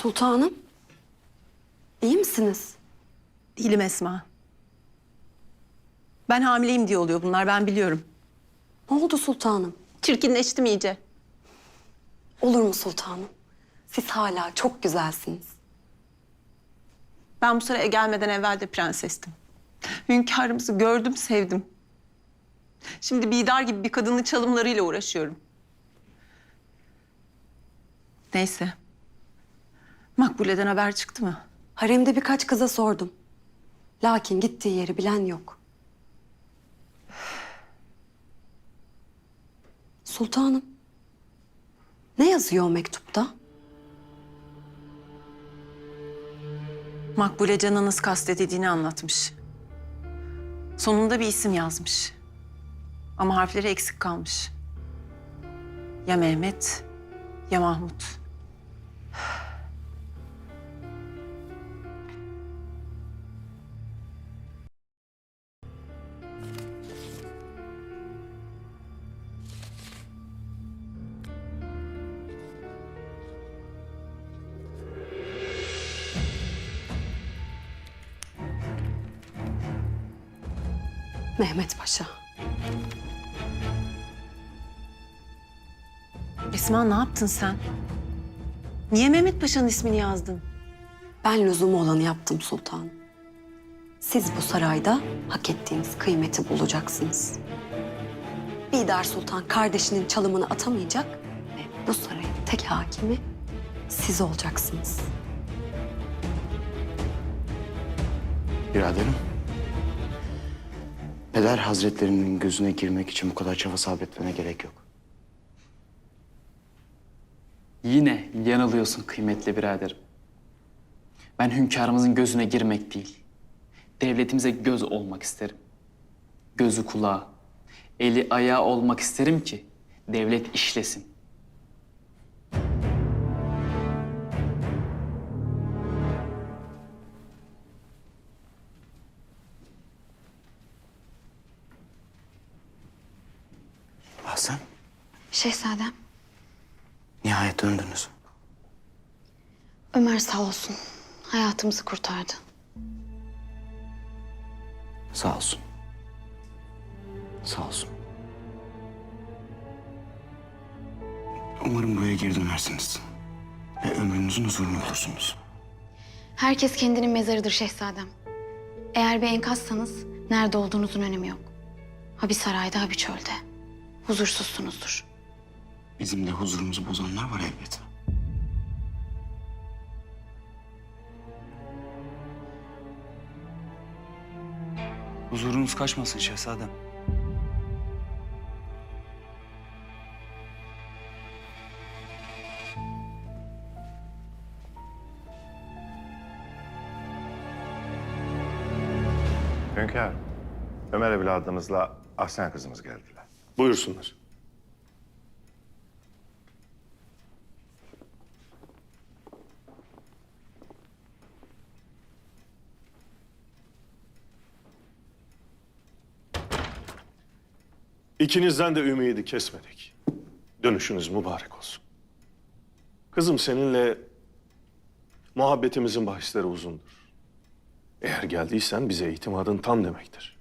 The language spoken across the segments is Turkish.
Sultanım, iyi misiniz? Değilim Esma. Ben hamileyim diye oluyor bunlar, ben biliyorum. Ne oldu sultanım? Çirkinleştim iyice. Olur mu sultanım? Siz hala çok güzelsiniz. Ben bu saraya gelmeden evvel de prensestim. Hünkârımızı gördüm, sevdim. Şimdi Bidar gibi bir kadının çalımlarıyla uğraşıyorum. Neyse. Makbule'den haber çıktı mı? Haremde birkaç kıza sordum. Lakin gittiği yeri bilen yok. Sultanım, ne yazıyor o mektupta? Makbule canınız kastedildiğini anlatmış. Sonunda bir isim yazmış. Ama harfleri eksik kalmış. Ya Mehmet ya Mahmut. Mehmet Paşa. Esma, ne yaptın sen? Niye Mehmet Paşa'nın ismini yazdın? Ben lüzumu olanı yaptım sultanım. Siz bu sarayda hak ettiğiniz kıymeti bulacaksınız. Bidar Sultan kardeşinin çalımını atamayacak ve bu sarayın tek hakimi siz olacaksınız. Biraderim. Peder Hazretlerinin gözüne girmek için bu kadar çaba sabretmene gerek yok. Yine yanılıyorsun kıymetli biraderim. Ben hünkârımızın gözüne girmek değil, devletimize göz olmak isterim. Gözü kulağı, eli ayağı olmak isterim ki devlet işlesin. Hasan, Şehzadem, nihayet döndünüz. Ömer sağ olsun. Hayatımızı kurtardı. Sağ olsun. Sağ olsun. Umarım buraya geri dönersiniz. Ve ömrünüzün huzurunu bulursunuz. Herkes kendinin mezarıdır şehzadem. Eğer bir enkazsanız nerede olduğunuzun önemi yok. Ha bir sarayda ha bir çölde. Huzursuzsunuzdur. Bizim de huzurumuzu bozanlar var elbet. Huzurunuz kaçmasın şehzadem. Hünkâr, Ömer evladımızla Ahsen kızımız geldiler. Buyursunlar. İkinizden de ümidi kesmedik. Dönüşünüz mübarek olsun. Kızım seninle muhabbetimizin bahisleri uzundur. Eğer geldiysen bize itimadın tam demektir.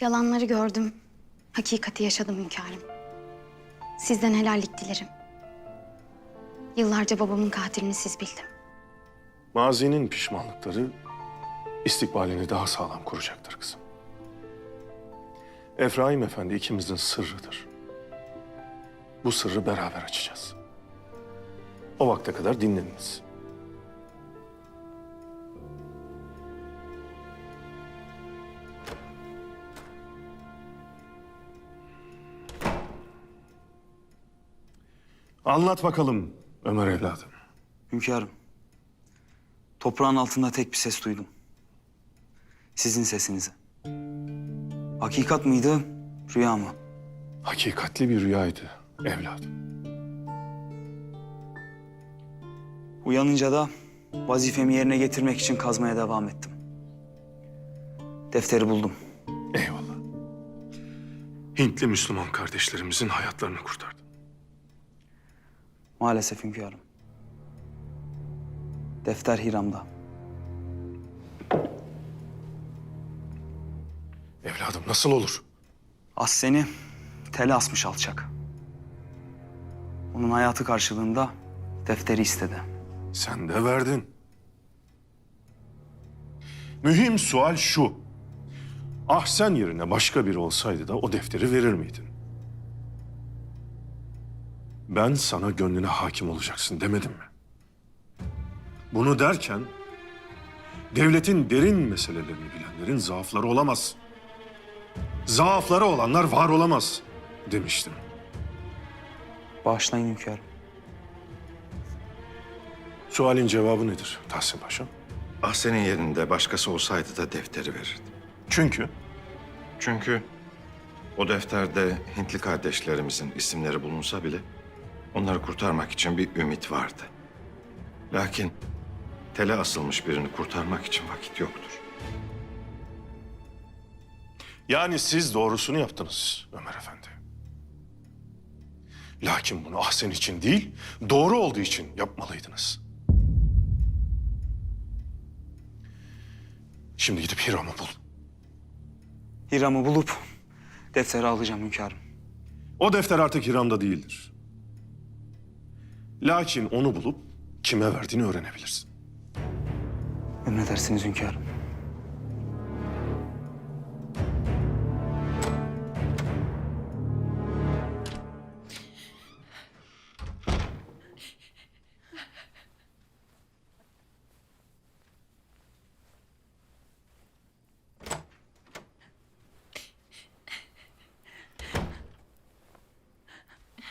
Yalanları gördüm. Hakikati yaşadım hünkârım. Sizden helallik dilerim. Yıllarca babamın katilini siz bildim. Mazinin pişmanlıkları istikbalini daha sağlam kuracaktır kızım. Efraim Efendi ikimizin sırrıdır. Bu sırrı beraber açacağız. O vakte kadar dinleniniz. Anlat bakalım Ömer evladım. Hünkârım, toprağın altında tek bir ses duydum. Sizin sesinizi. Hakikat mıydı, rüya mı? Hakikatli bir rüyaydı evladım. Uyanınca da vazifemi yerine getirmek için kazmaya devam ettim. Defteri buldum. Eyvallah. Hintli Müslüman kardeşlerimizin hayatlarını kurtardın. Maalesef hünkârım. Defter Hiram'da. Evladım nasıl olur? Ahsen'i tele asmış alçak. Onun hayatı karşılığında defteri istedi. Sen de verdin. Mühim sual şu. Ahsen yerine başka biri olsaydı da o defteri verir miydin? Ben sana gönlüne hakim olacaksın demedim mi? Bunu derken devletin derin meselelerini bilenlerin zaafları olamaz. Zaafları olanlar var olamaz demiştim. Bağışlayın hünkârım. Sualin cevabı nedir Tahsin Paşa? Ahsen'in yerinde başkası olsaydı da defteri verirdi. Çünkü Çünkü o defterde Hintli kardeşlerimizin isimleri bulunsa bile onları kurtarmak için bir ümit vardı. Lakin tele asılmış birini kurtarmak için vakit yoktur. yani siz doğrusunu yaptınız Ömer Efendi. Lakin bunu Ahsen için değil, doğru olduğu için yapmalıydınız. Şimdi gidip Hiram'ı bul. Hiram'ı bulup defteri alacağım hünkârım. O defter artık Hiram'da değildir. Lakin onu bulup kime verdiğini öğrenebilirsin. Emredersiniz hünkârım.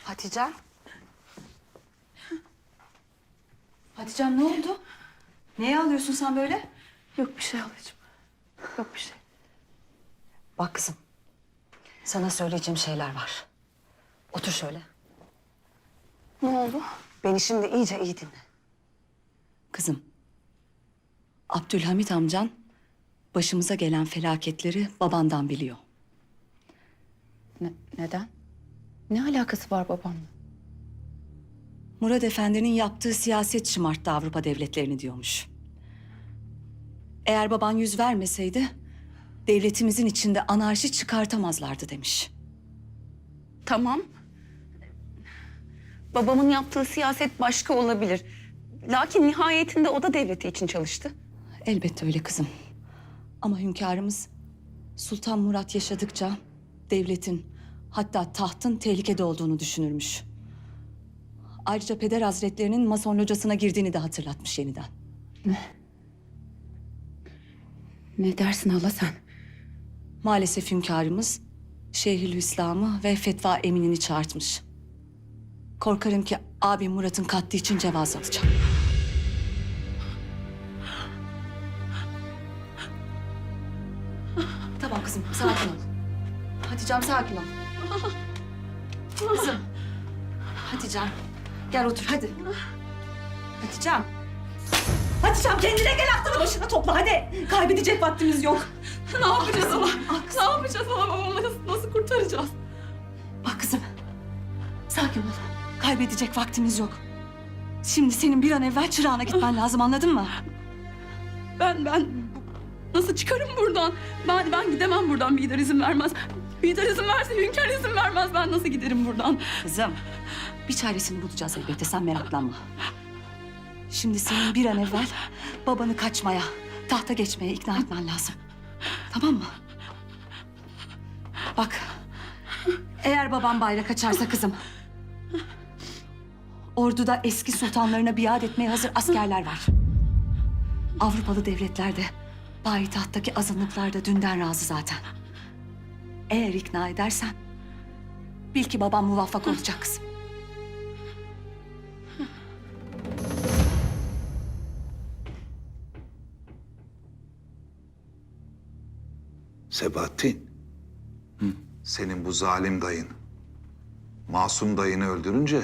Hatice. Hatice'm ne oldu? Neye ağlıyorsun sen böyle? Yok bir şey ablacığım. Yok bir şey. Bak kızım. Sana söyleyeceğim şeyler var. Otur şöyle. Ne oldu? Beni şimdi iyice iyi dinle. Kızım, Abdülhamit amcan başımıza gelen felaketleri babandan biliyor. Neden? Ne alakası var babamla? Murad Efendi'nin yaptığı siyaset şımarttı Avrupa devletlerini diyormuş. Eğer baban yüz vermeseydi devletimizin içinde anarşi çıkartamazlardı demiş. Tamam. Babamın yaptığı siyaset başka olabilir. Lakin nihayetinde o da devleti için çalıştı. Elbette öyle kızım. Ama hünkârımız Sultan Murat yaşadıkça devletin hatta tahtın tehlikede olduğunu düşünürmüş. Ayrıca Peder Hazretlerinin Mason locasına girdiğini de hatırlatmış yeniden. Ne dersin hala sen? Maalesef hünkârımız Şeyhülislam'ı ve Fetva Eminini çağırtmış. Korkarım ki abim Murat'ın katli için cevaz alacak. Tamam kızım, sakin ol. Hatice'm sakin ol. Kızım. Hatice'm, gel otur hadi. Hatice'm. Hatice'm kendine gel, aklını başına topla hadi. Kaybedecek vaktimiz yok. Ne yapacağız ona? Ne yapacağız ona? Babamı nasıl kurtaracağız? Bak kızım, sakin ol. Kaybedecek vaktimiz yok. Şimdi senin bir an evvel çırağına gitmen lazım, anladın mı? Ben nasıl çıkarım buradan? Ben gidemem buradan. Bidar izin vermez. Bidar izin verse hünkâr izin vermez. Ben nasıl giderim buradan? Kızım, bir çaresini bulacağız elbette, sen meraklanma. Şimdi senin bir an evvel babanı kaçmaya, tahta geçmeye ikna etmen lazım. Tamam mı? Bak, eğer babam bayrak açarsa kızım... orduda eski sultanlarına biat etmeye hazır askerler var. Avrupalı devletlerde, payitahttaki azınlıklar da dünden razı zaten. Eğer ikna edersen, bil ki babam muvaffak olacak kızım. Sebahattin. Senin bu zalim dayın, masum dayını öldürünce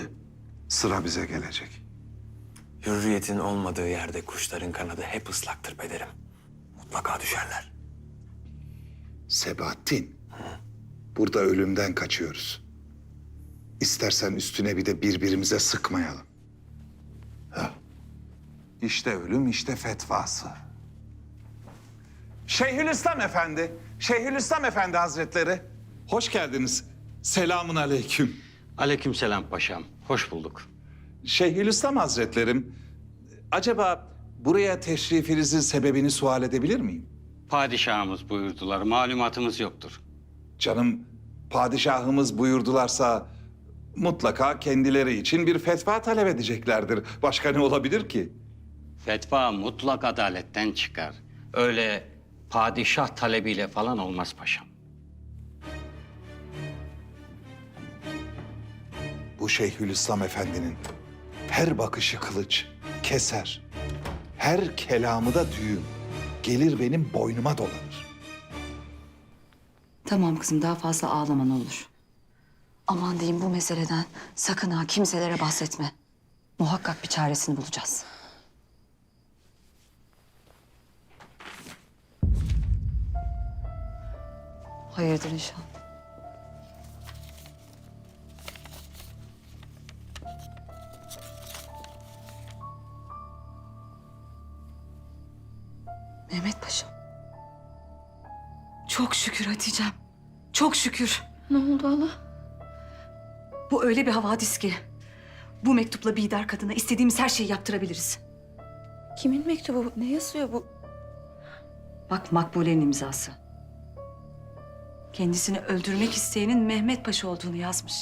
sıra bize gelecek. Hürriyetin olmadığı yerde kuşların kanadı hep ıslaktır pederim. Mutlaka düşerler. Sebahattin. Burada ölümden kaçıyoruz. İstersen üstüne bir de birbirimize sıkmayalım. Ha. İşte ölüm, işte fetvası. Şeyhülislam Efendi, Şeyhülislam Efendi Hazretleri. Hoş geldiniz. Selamun aleyküm. Aleykümselam paşam. Hoş bulduk. Şeyhülislam Hazretlerim, acaba buraya teşrifinizin sebebini sual edebilir miyim? Padişahımız buyurdular. Malumatımız yoktur. Canım, padişahımız buyurdularsa mutlaka kendileri için bir fetva talep edeceklerdir. Başka ne olabilir ki? Fetva mutlak adaletten çıkar. Öyle padişah talebiyle falan olmaz paşam. Bu Şeyhülislam Efendi'nin her bakışı kılıç, keser. Her kelamı da düğüm. Gelir benim boynuma dolanır. Tamam kızım, daha fazla ağlama ne olur. Aman diyeyim, bu meseleden sakın ha kimselere bahsetme. Muhakkak bir çaresini bulacağız. Hayırdır inşallah. Mehmet Paşa. Çok şükür Hatice'm. Çok şükür. Ne oldu hala? Bu öyle bir havadis ki. Bu mektupla Bidar kadına istediğimiz her şeyi yaptırabiliriz. Kimin mektubu? Ne yazıyor bu? Bak, Makbule'nin imzası. Kendisini öldürmek isteyenin Mehmet Paşa olduğunu yazmış.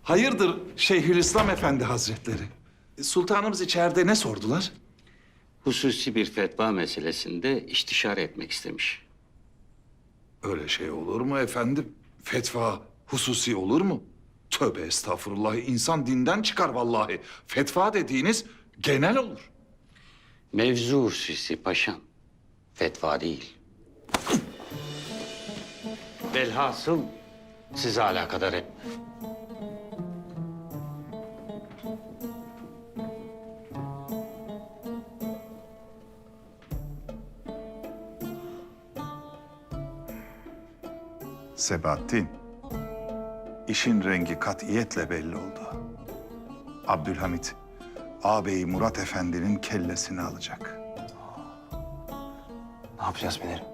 Hayırdır Şeyhülislam Efendi Hazretleri? Sultanımız içeride ne sordular? Hususi bir fetva meselesinde istişare etmek istemiş. Öyle şey olur mu efendim? Fetva hususi olur mu? Tövbe estağfurullah, insan dinden çıkar vallahi. Fetva dediğiniz genel olur. Mevzu hususi paşam. Fetva değil. Velhasıl size alakadar etme. Sebahattin, işin rengi katiyetle belli oldu. Abdülhamit, ağabeyi Murat Efendi'nin kellesini alacak. Ne yapacağız Pederim?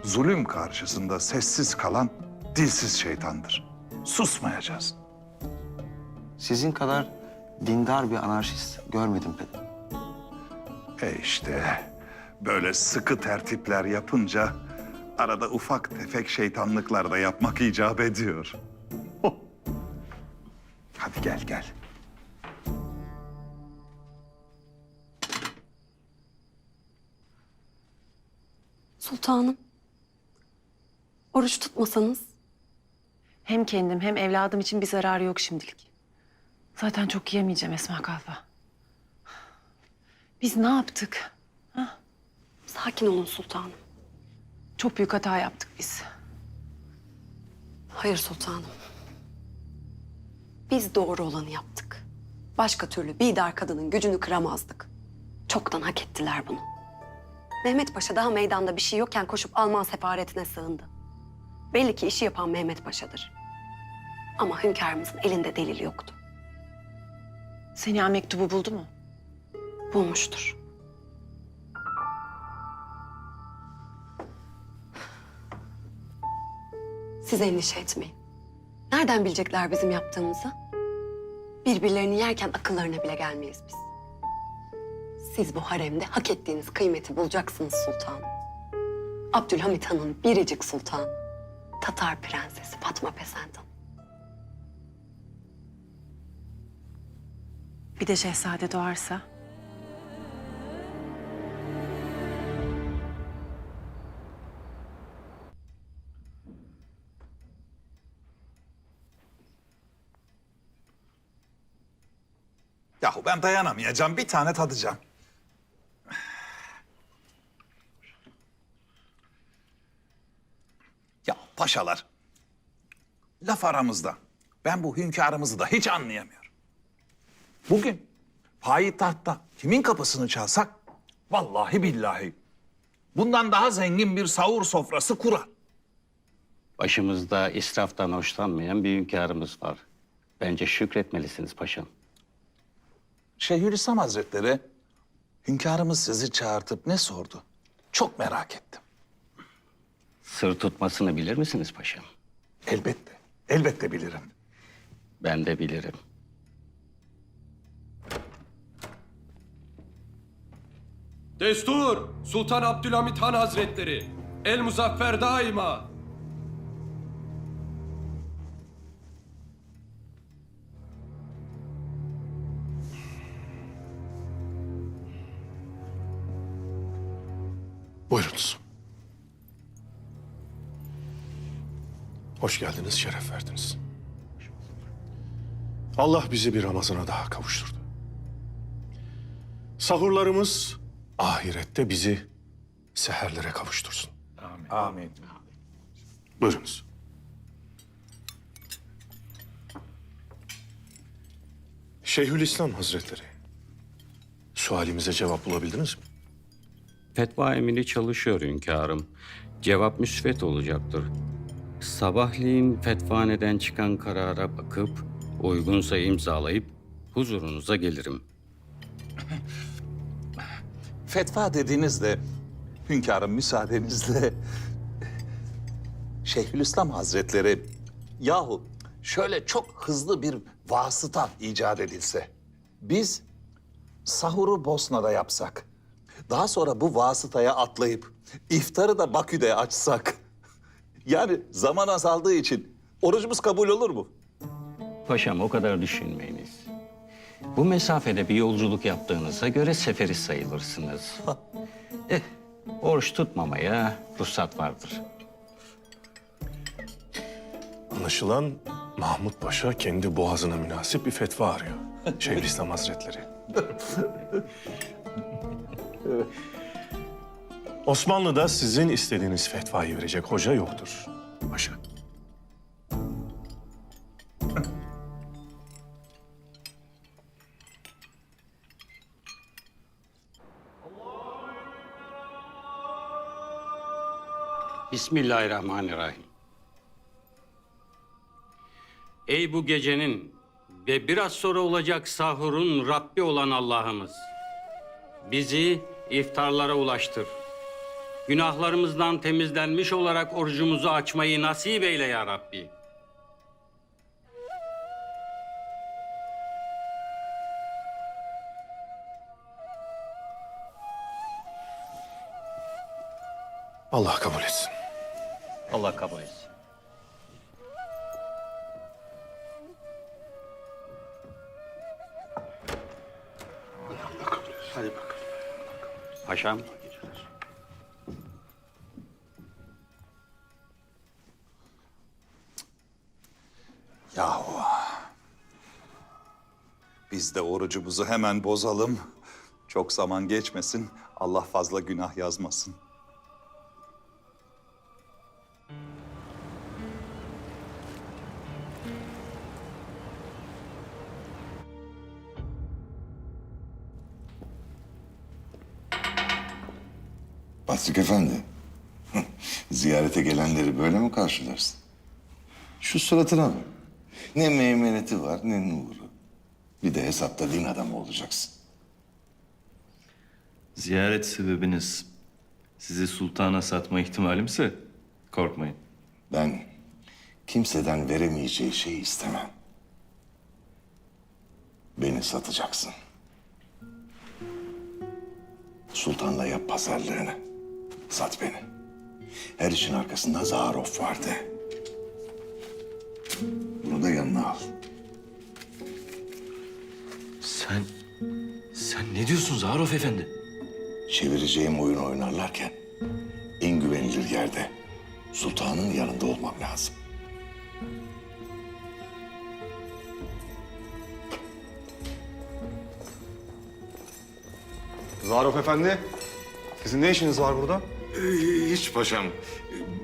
Zulüm karşısında sessiz kalan dilsiz şeytandır. Susmayacağız. Sizin kadar dindar bir anarşist görmedim Pederim. İşte böyle sıkı tertipler yapınca arada ufak tefek şeytanlıklar da yapmak icap ediyor. Hadi gel gel. Sultanım, oruç tutmasanız. Hem kendim hem evladım için bir zararı yok şimdilik. Zaten çok yiyemeyeceğim Esma Kalfa. Biz ne yaptık? Sakin olun sultanım. Çok büyük hata yaptık biz. Hayır sultanım. Biz doğru olanı yaptık. Başka türlü Bidar kadının gücünü kıramazdık. Çoktan hak ettiler bunu. Mehmet Paşa daha meydanda bir şey yokken koşup Alman sefaretine sığındı. Belli ki işi yapan Mehmet Paşa'dır. Ama hünkârımızın elinde delil yoktu. Seni mektubu buldu mu? Bulmuştur. Siz endişe etmeyin. Nereden bilecekler bizim yaptığımızı? Birbirlerini yerken akıllarına bile gelmeyiz biz. Siz bu haremde hak ettiğiniz kıymeti bulacaksınız sultanım. Abdülhamit Han'ın biricik sultanı, Tatar prensesi Fatma Pesend Hanım. Bir de şehzade doğarsa? Yahu ben dayanamayacağım. Bir tane tadacağım. Ya paşalar, laf aramızda. Ben bu hünkârımızı da hiç anlayamıyorum. Bugün payitahtta kimin kapısını çalsak, vallahi billahi bundan daha zengin bir sahur sofrası kurar. Başımızda israftan hoşlanmayan bir hünkârımız var. Bence şükretmelisiniz paşam. Şeyhülislam Hazretleri, hünkârımız sizi çağırtıp ne sordu? Çok merak ettim. Sır tutmasını bilir misiniz paşam? Elbette, elbette bilirim. Ben de bilirim. Destur! Sultan Abdülhamit Han Hazretleri! El muzaffer daima! Buyurunuz. Hoş geldiniz, şeref verdiniz. Allah bizi bir Ramazan'a daha kavuşturdu. Sahurlarımız ahirette bizi seherlere kavuştursun. Amin. Buyurunuz. Şeyhülislam Hazretleri, sualimize cevap bulabildiniz mi? Fetva emini çalışıyor hünkârım. Cevap müsbet olacaktır. Sabahleyin fetvaneden çıkan karara bakıp uygunsa imzalayıp huzurunuza gelirim. Fetva dediğinizde, hünkârım müsaadenizle... Şeyhülislam Hazretleri, yahu şöyle çok hızlı bir vasıta icat edilse... biz sahuru Bosna'da yapsak... daha sonra bu vasıtaya atlayıp iftarı da Bakü'de açsak... yani zaman azaldığı için orucumuz kabul olur mu? Paşam o kadar düşünmeyiniz. Bu mesafede bir yolculuk yaptığınıza göre seferi sayılırsınız. Oruç tutmamaya ruhsat vardır. Anlaşılan Mahmut Paşa kendi boğazına münasip bir fetva arıyor. Şeyhülislam Hazretleri. Osmanlı'da sizin istediğiniz fetvayı verecek hoca yoktur paşa. Bismillahirrahmanirrahim. Ey bu gecenin ve biraz sonra olacak sahurun Rabbi olan Allah'ımız. Bizi iftarlara ulaştır. Günahlarımızdan temizlenmiş olarak orucumuzu açmayı nasip eyle ya Rabbi. Allah kabul etsin. Allah kabul etsin. Hadi bakalım. Paşam. Yahu. Biz de orucumuzu hemen bozalım. Çok zaman geçmesin. Allah fazla günah yazmasın. Bastık Efendi. Ziyarete gelenleri böyle mi karşılarsın? Şu suratına bak. Ne meymeneti var ne nuru. Bir de hesapta din adamı olacaksın. Ziyaret sebebiniz sizi sultana satma ihtimalimse korkmayın. Ben kimseden veremeyeceği şeyi istemem. Beni satacaksın. Sultanla yap pazarlığını. Sat beni. Her işin arkasında Zaruf vardı. Bunu da yanına al. Sen ne diyorsun Zaruf Efendi? Çevireceğim oyunu oynarlarken en güvenilir yerde sultanın yanında olmam lazım. Zaruf Efendi, sizin ne işiniz var burada? Hiç paşam.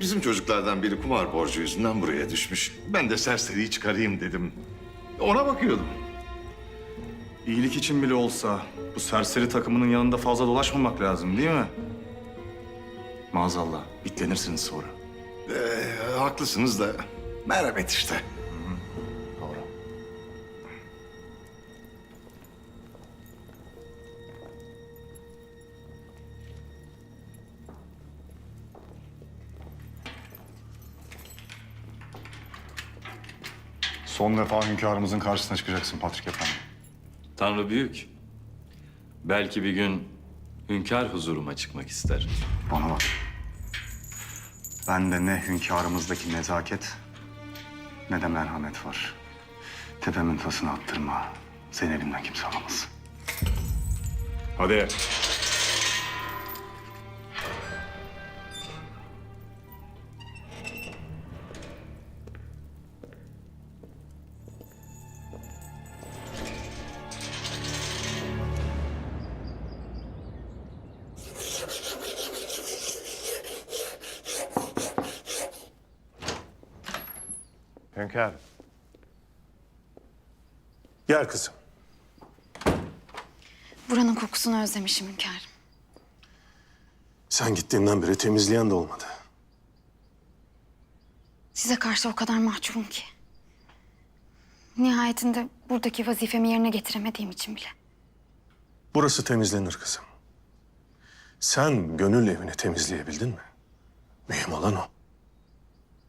Bizim çocuklardan biri kumar borcu yüzünden buraya düşmüş. Ben de serseriyi çıkarayım dedim. Ona bakıyordum. İyilik için bile olsa bu serseri takımının yanında fazla dolaşmamak lazım değil mi? Maazallah bitlenirsiniz sonra. Haklısınız da merhamet işte. Doğru. Son defa hünkârımızın karşısına çıkacaksın Patrik Efendi. Tanrı büyük. Belki bir gün hünkâr huzuruma çıkmak ister. Bana bak. Bende ne hünkârımızdaki nezaket ne de merhamet var. Tepemin tasını attırma. Seni elimden kimse alamaz. Hadi. Hünkârım. Gel kızım. Buranın kokusunu özlemişim hünkârım. Sen gittiğinden beri temizleyen de olmadı. Size karşı o kadar mahcubum ki. Nihayetinde buradaki vazifemi yerine getiremediğim için bile. Burası temizlenir kızım. Sen gönül evini temizleyebildin mi? Mühim olan o.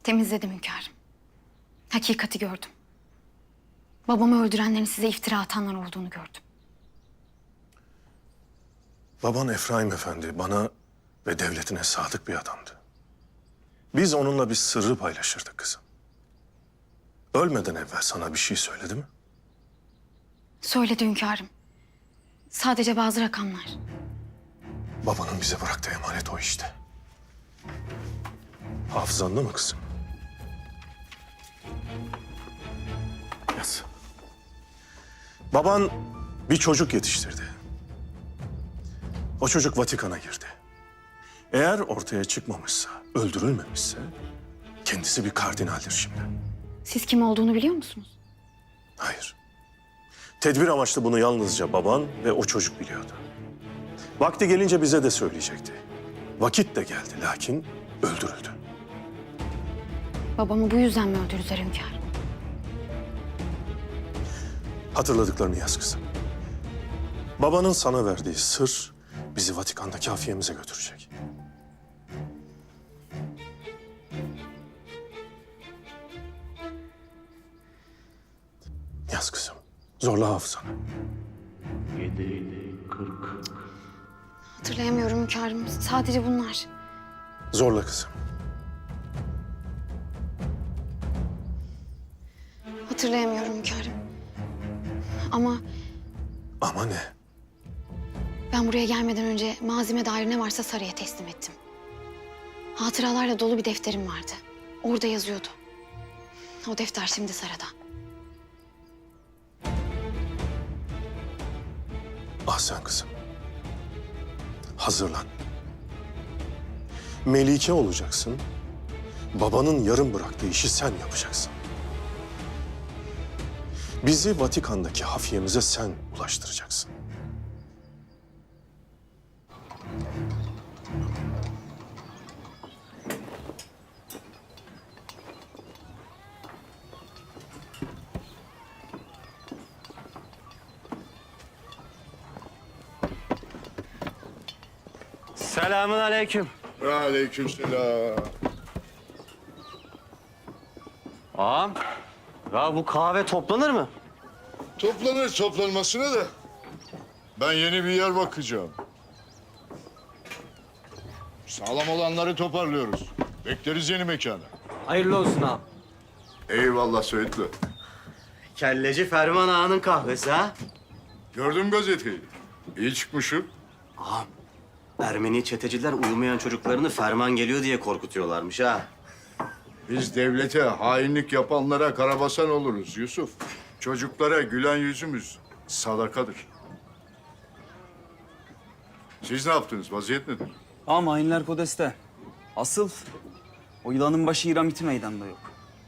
Temizledim hünkârım. Hakikati gördüm. Babamı öldürenlerin size iftira atanlar olduğunu gördüm. Baban Efraim Efendi bana ve devletine sadık bir adamdı. Biz onunla bir sırrı paylaşırdık kızım. Ölmeden evvel sana bir şey söyledi mi? Söyledi hünkârım. Sadece bazı rakamlar. Babanın bize bıraktığı emanet o işte. Hafızanda mı kızım? Yaz. Baban bir çocuk yetiştirdi. O çocuk Vatikan'a girdi. Eğer ortaya çıkmamışsa, öldürülmemişse kendisi bir kardinaldir şimdi. Siz kim olduğunu biliyor musunuz? Hayır. Tedbir amaçlı bunu yalnızca baban ve o çocuk biliyordu. Vakti gelince bize de söyleyecekti. Vakit de geldi lakin öldürüldü. Babamı bu yüzden mi öldürdüler hünkârım? Hatırladıklarını yaz kızım. Babanın sana verdiği sır bizi Vatikan'daki hafiyemize götürecek. Yaz kızım. Zorla hafızanı. Hatırlayamıyorum hünkârım. Sadece bunlar. Zorla kızım. Hatırlayamıyorum hünkârım. Ama Ama ne? ben buraya gelmeden önce mazime dair ne varsa saraya teslim ettim. Hatıralarla dolu bir defterim vardı. Orada yazıyordu. O defter şimdi sarada. Ah sen kızım. Hazırlan. Melike olacaksın. Babanın yarım bıraktığı işi sen yapacaksın. Bizi Vatikan'daki hafiyemize sen ulaştıracaksın. Selamun aleyküm. Aleykümselam. Ağam, ya bu kahve toplanır mı? Toplanır toplanmasına da. Ben yeni bir yer bakacağım. Sağlam olanları toparlıyoruz. Bekleriz yeni mekana. Hayırlı olsun ağam. Eyvallah Söğütlü. Kelleci Ferman Ağa'nın kahvesi ha? Gördüm gazeteyi. İyi çıkmışım. Ağam, Ermeni çeteciler uyumayan çocuklarını ferman geliyor diye korkutuyorlarmış ha. Biz devlete hainlik yapanlara karabasan oluruz Yusuf. Çocuklara gülen yüzümüz sadakadır. Siz ne yaptınız? Vaziyet nedir? Ağam hainler kodeste. Asıl o yılanın başı İramiti meydanda yok.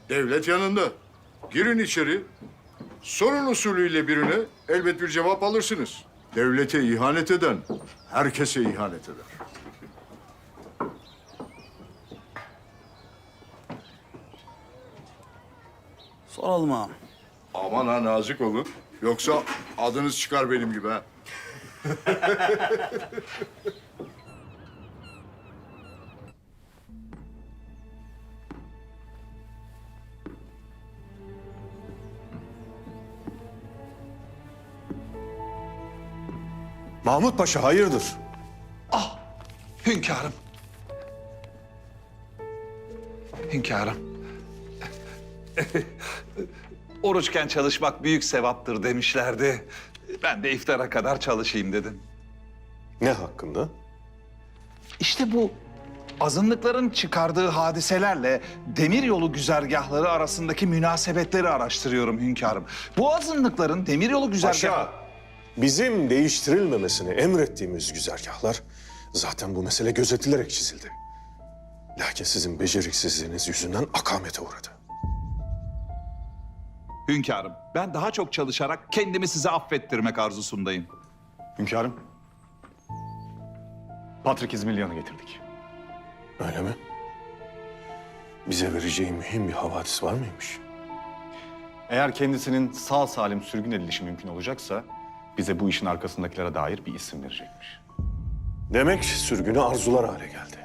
Devlet yanında. Girin içeri. Sorun usulüyle birine elbet bir cevap alırsınız. Devlete ihanet eden herkese ihanet eder. Soralım ağam. Aman ha, nazik olun. Yoksa adınız çıkar benim gibi ha. Mahmut Paşa hayırdır? Hünkârım. Hünkârım. Oruçken çalışmak büyük sevaptır demişlerdi. Ben de iftara kadar çalışayım dedim. Ne hakkında? İşte bu azınlıkların çıkardığı hadiselerle demiryolu güzergahları arasındaki münasebetleri araştırıyorum hünkârım. Bu azınlıkların demiryolu güzergahı... Paşa, bizim değiştirilmemesini emrettiğimiz güzergahlar zaten bu mesele gözetilerek çizildi. Lakin sizin beceriksizliğiniz yüzünden akamete uğradı. Hünkârım, ben daha çok çalışarak kendimi size affettirmek arzusundayım. Hünkârım, Patrik İzmirliyan'ı getirdik. Öyle mi? Bize vereceği mühim bir havadis var mıymış? Eğer kendisinin sağ salim sürgün edilişi mümkün olacaksa bize bu işin arkasındakilere dair bir isim verecekmiş. Demek sürgünü arzular hale geldi.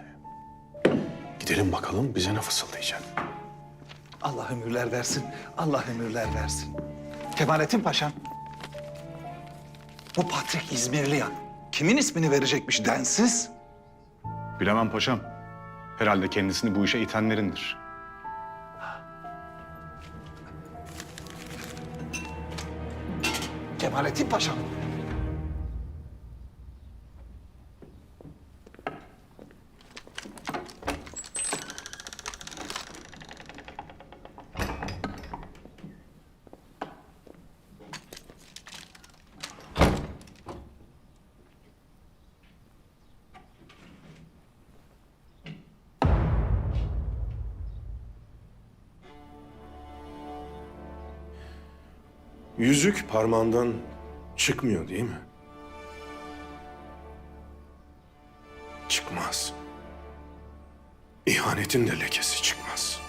Gidelim bakalım bize ne fısıldayacak. Allah ömürler versin, Allah ömürler versin. Kemalettin Paşam, bu Patrik İzmirliyan kimin ismini verecekmiş densiz? Bilemem paşam. Herhalde kendisini bu işe itenlerindir. Kemalettin Paşam. Yüzük parmağından çıkmıyor değil mi? Çıkmaz. İhanetin de lekesi çıkmaz.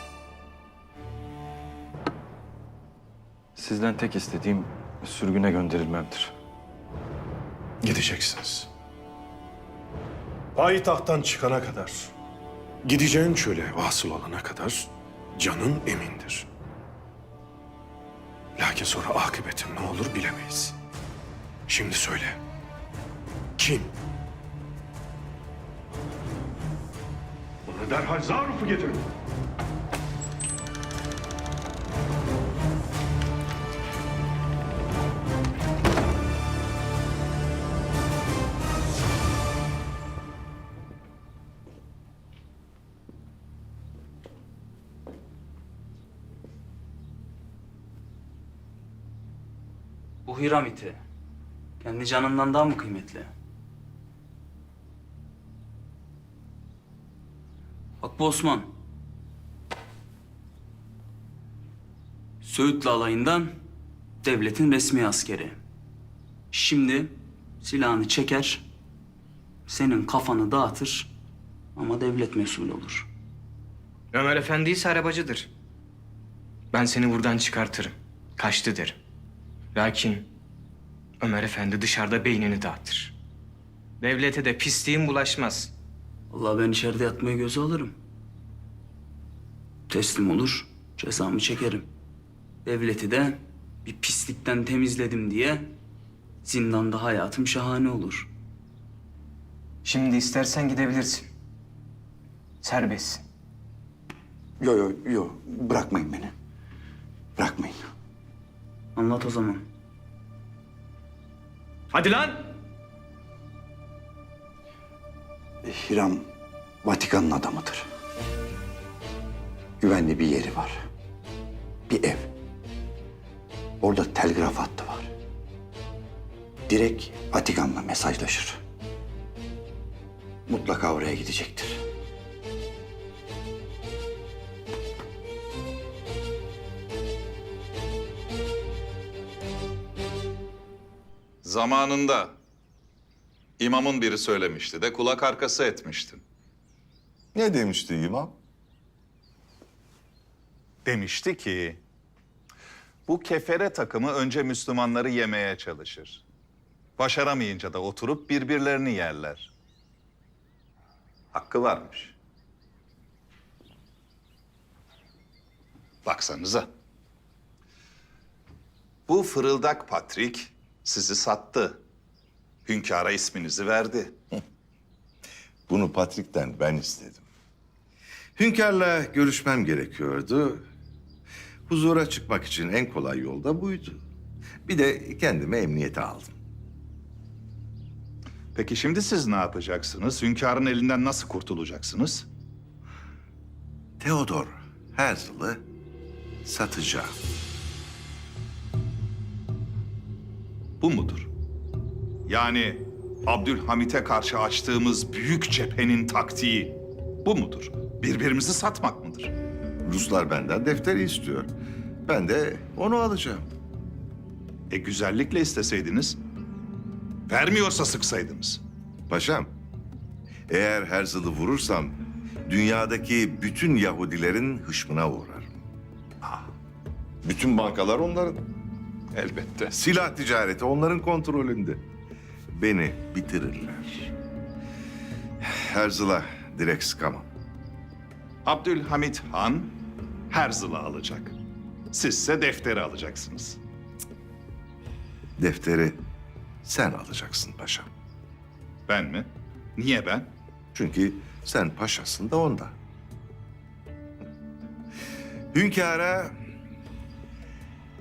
Sizden tek istediğim sürgüne gönderilmemdir. Gideceksiniz. Payitahttan çıkana kadar, gideceğin çöle vasıl olana kadar canın emindir. Lakin sonra akıbetin ne olur bilemeyiz. Şimdi söyle. Kim? Onu derhal Zaruf'u getirin. Bu Hiramiti kendi canından daha mı kıymetli? Bak bu Osman. Söğütlü alayından devletin resmi askeri. Şimdi silahını çeker, senin kafanı dağıtır ama devlet mesul olur. Ömer Efendi ise arabacıdır. Ben seni buradan çıkartırım. Kaçtı derim. Lakin Ömer Efendi dışarıda beynini dağıtır. Devlete de pisliğin bulaşmaz. Vallahi ben içeride yatmayı göze alırım. Teslim olur, cezamı çekerim. Devleti de bir pislikten temizledim diye zindanda hayatım şahane olur. Şimdi istersen gidebilirsin. Serbestsin. Yo, bırakmayın beni. Bırakmayın. Anlat o zaman. Hadi lan! Hiram Vatikan'ın adamıdır. Güvenli bir yeri var. Bir ev. Orada telgraf hattı var. Direkt Vatikan'la mesajlaşır. Mutlaka oraya gidecektir. Zamanında imamın biri söylemişti de kulak arkası etmiştin. Ne demişti imam? Demişti ki Bu kefere takımı önce Müslümanları yemeye çalışır. Başaramayınca da oturup birbirlerini yerler. Hakkı varmış. Baksanıza. Bu fırıldak Patrik sizi sattı. Hünkâr'a isminizi verdi. Bunu Patrik'ten ben istedim. Hünkârla görüşmem gerekiyordu. Huzura çıkmak için en kolay yol da buydu. Bir de kendimi emniyete aldım. Peki şimdi siz ne yapacaksınız? Hünkârın elinden nasıl kurtulacaksınız? Theodor Herzl'ı satacağım. Bu mudur? Yani Abdülhamit'e karşı açtığımız büyük cephenin taktiği bu mudur? Birbirimizi satmak mıdır? Ruslar benden defteri istiyor. Ben de onu alacağım. Güzellikle isteseydiniz, vermiyorsa sıksaydınız. Paşam, eğer Herzl'ı vurursam dünyadaki bütün Yahudilerin hışmına uğrarım. Bütün bankalar onların. Elbette. Silah ticareti onların kontrolünde. Beni bitirirler. Herzl'a direkt sıkamam. Abdülhamit Han Herzl'ı alacak. Sizse defteri alacaksınız. Defteri sen alacaksın paşam. Ben mi? Niye ben? Çünkü sen paşasın da onda. Hünkâra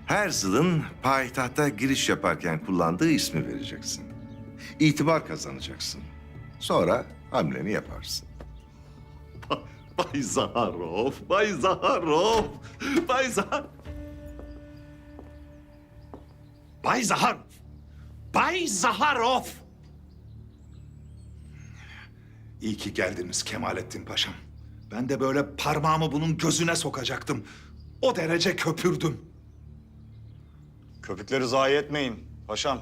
Herzl'ın payitahta giriş yaparken kullandığı ismi vereceksin. İtibar kazanacaksın. Sonra hamleni yaparsın. Bay Zaharov, Bay Zaharov, Bay Zaharov. Bay Zaharov, Bay Zaharov. İyi ki geldiniz Kemalettin Paşam. Ben de böyle parmağımı bunun gözüne sokacaktım. O derece köpürdüm. Köpükleri zayi etmeyin paşam.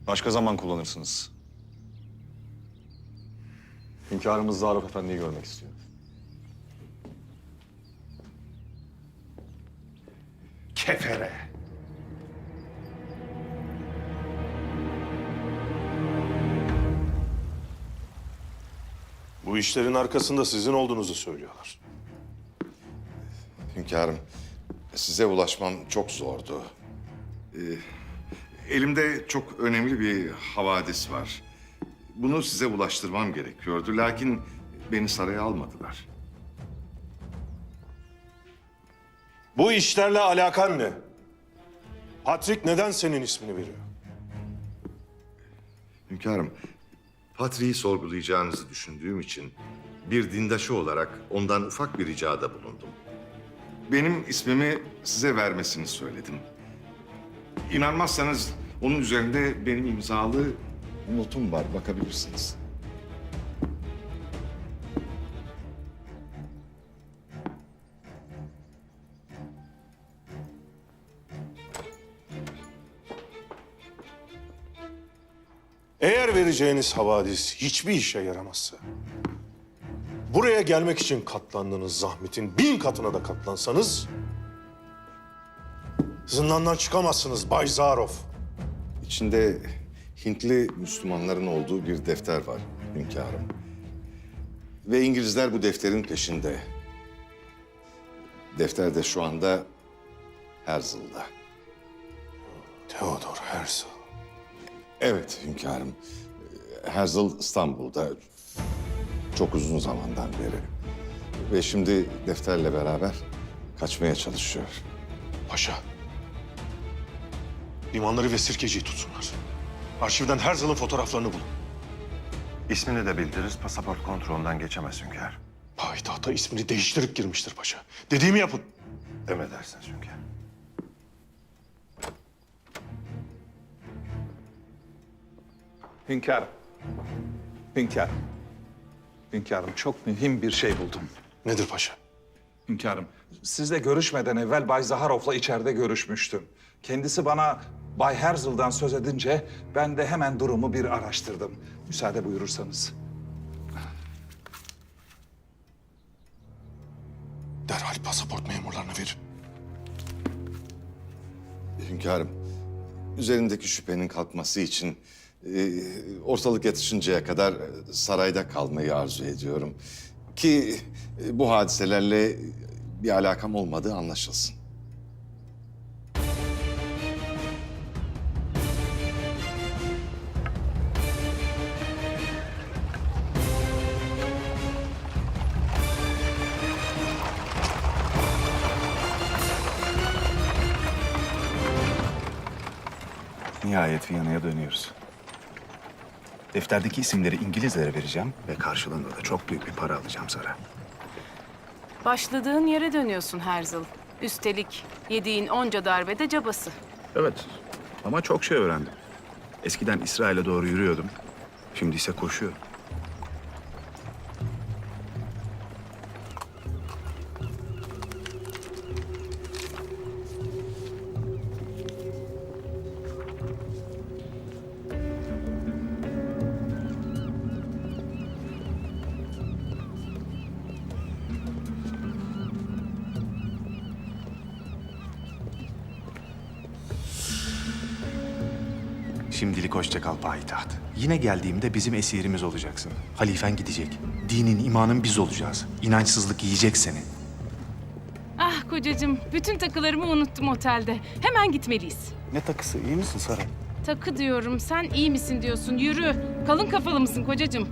Başka zaman kullanırsınız. Hünkârımız Zarif Efendi'yi görmek istiyor. Kefere. Bu işlerin arkasında sizin olduğunuzu söylüyorlar. Hünkârım, size ulaşmam çok zordu. Elimde çok önemli bir havadis var. Bunu size ulaştırmam gerekiyordu. Lakin beni saraya almadılar. Bu işlerle alakan ne? Patrik neden senin ismini veriyor? Hünkârım, Patriği sorgulayacağınızı düşündüğüm için bir dindaşı olarak ondan ufak bir ricada bulundum. Benim ismimi size vermesini söyledim. İnanmazsanız onun üzerinde benim imzalı notum var, bakabilirsiniz. Eğer vereceğiniz havadis hiçbir işe yaramazsa, buraya gelmek için katlandığınız zahmetin 1000 katına da katlansanız, zindandan çıkamazsınız Bay Zarov. İçinde Hintli Müslümanların olduğu bir defter var hünkârım. Ve İngilizler bu defterin peşinde. Defter de şu anda Herzl'da. Theodor Herzl. Evet hünkârım. Herzl İstanbul'da çok uzun zamandan beri. Ve şimdi defterle beraber kaçmaya çalışıyor. Paşa, limanları ve sirkeciyi tutsunlar. Arşivden Herzl'ın fotoğraflarını bulun. İsmini de bildiririz, pasaport kontrolünden geçemez hünkâr. Payitahta ismini değiştirip girmiştir paşa. Dediğimi yapın. Emredersiniz hünkâr. Hünkârım. Hünkârım. Hünkârım çok mühim bir şey buldum. Nedir paşa? Hünkârım, sizle görüşmeden evvel Bay Zaharov'la içeride görüşmüştüm. Kendisi bana Bay Herzl'dan söz edince ben de hemen durumu bir araştırdım. Müsaade buyurursanız. Derhal pasaport memurlarına verin. Hünkârım, üzerindeki şüphenin kalkması için ortalık yatışıncaya kadar sarayda kalmayı arzu ediyorum. Ki bu hadiselerle bir alakam olmadığı anlaşılsın. Nihayet Viyana'ya dönüyoruz. Defterdeki isimleri İngilizlere vereceğim ve karşılığında da çok büyük bir para alacağım Sara. Başladığın yere dönüyorsun Herzl. Üstelik yediğin onca darbede cabası. Evet ama çok şey öğrendim. Eskiden İsrail'e doğru yürüyordum. Şimdi ise koşuyorum. Şimdilik hoşça kal payitaht. Yine geldiğimde bizim esirimiz olacaksın. Halifen gidecek. Dinin, imanın biz olacağız. İnançsızlık yiyecek seni. Ah kocacığım, bütün takılarımı unuttum otelde. Hemen gitmeliyiz. Ne takısı? İyi misin Sara? Takı diyorum, sen iyi misin diyorsun. Yürü. Kalın kafalı mısın kocacığım?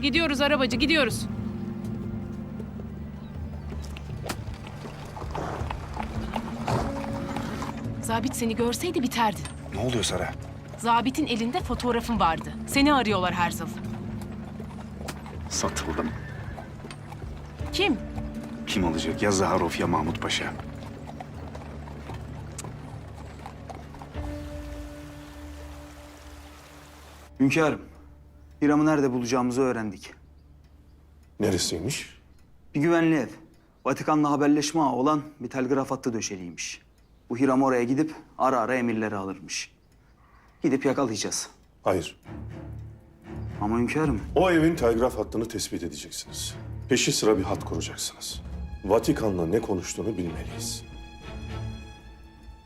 Gidiyoruz arabacı, gidiyoruz. Zabit seni görseydi biterdi. Ne oluyor Sara? Zabit'in elinde fotoğrafın vardı. Seni arıyorlar Herzl. Satıldım. Kim? Kim olacak? Ya Zaharov ya Mahmut Paşa. Hünkârım, Hiram'ı nerede bulacağımızı öğrendik. Neresiymiş? Bir güvenli ev. Vatikan'la haberleşme ağı olan bir telgraf hattı döşeliymiş. Bu Hiram oraya gidip ara ara emirleri alırmış. Gidip yakalayacağız. Hayır. Ama hünkârım, O evin telgraf hattını tespit edeceksiniz. Peşi sıra bir hat kuracaksınız. Vatikan'la ne konuştuğunu bilmeliyiz.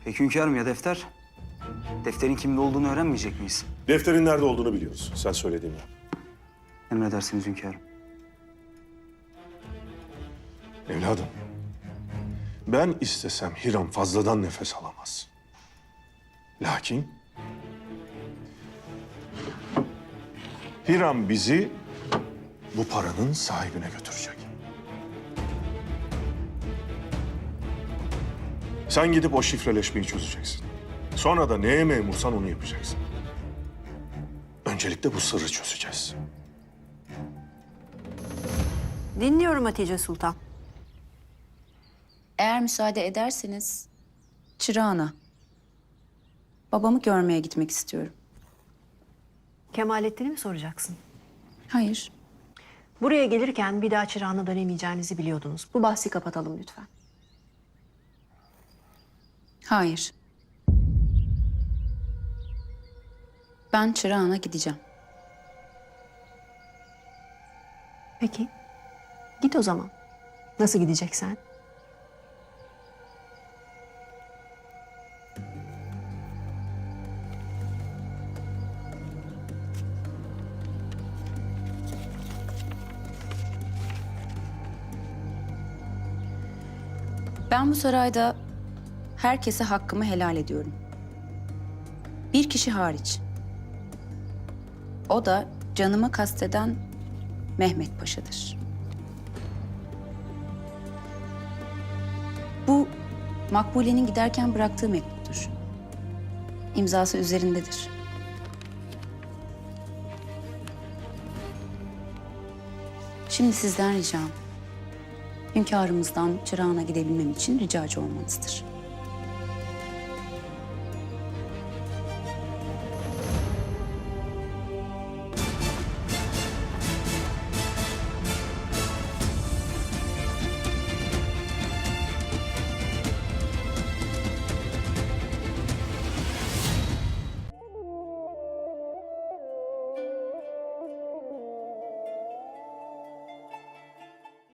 peki hünkârım ya defter? Defterin kimde olduğunu öğrenmeyecek miyiz? Defterin nerede olduğunu biliyoruz. Sen söylediğini yap. Emredersiniz hünkârım. Evladım, ben istesem Hiram fazladan nefes alamaz. Lakin Hiram bizi bu paranın sahibine götürecek. Sen gidip o şifreleşmeyi çözeceksin. Sonra da neye memursan onu yapacaksın. Öncelikle bu sırrı çözeceğiz. Dinliyorum Hatice Sultan. Eğer müsaade ederseniz Çırağan'a, babamı görmeye gitmek istiyorum. Kemalettin'i mi soracaksın? Hayır, Buraya gelirken bir daha Çırağan'a dönemeyeceğinizi biliyordunuz. Bu bahsi kapatalım lütfen. hayır. Ben Çırağan'a gideceğim. Peki. Git o zaman. Nasıl gideceksen. Ben bu sarayda herkese hakkımı helal ediyorum. Bir kişi hariç. O da canımı kasteden Mehmet Paşa'dır. Bu Makbule'nin giderken bıraktığı mektuptur. İmzası üzerindedir. Şimdi sizden ricam, hünkârımızdan Çırağan'a gidebilmem için ricacı olmanızdır.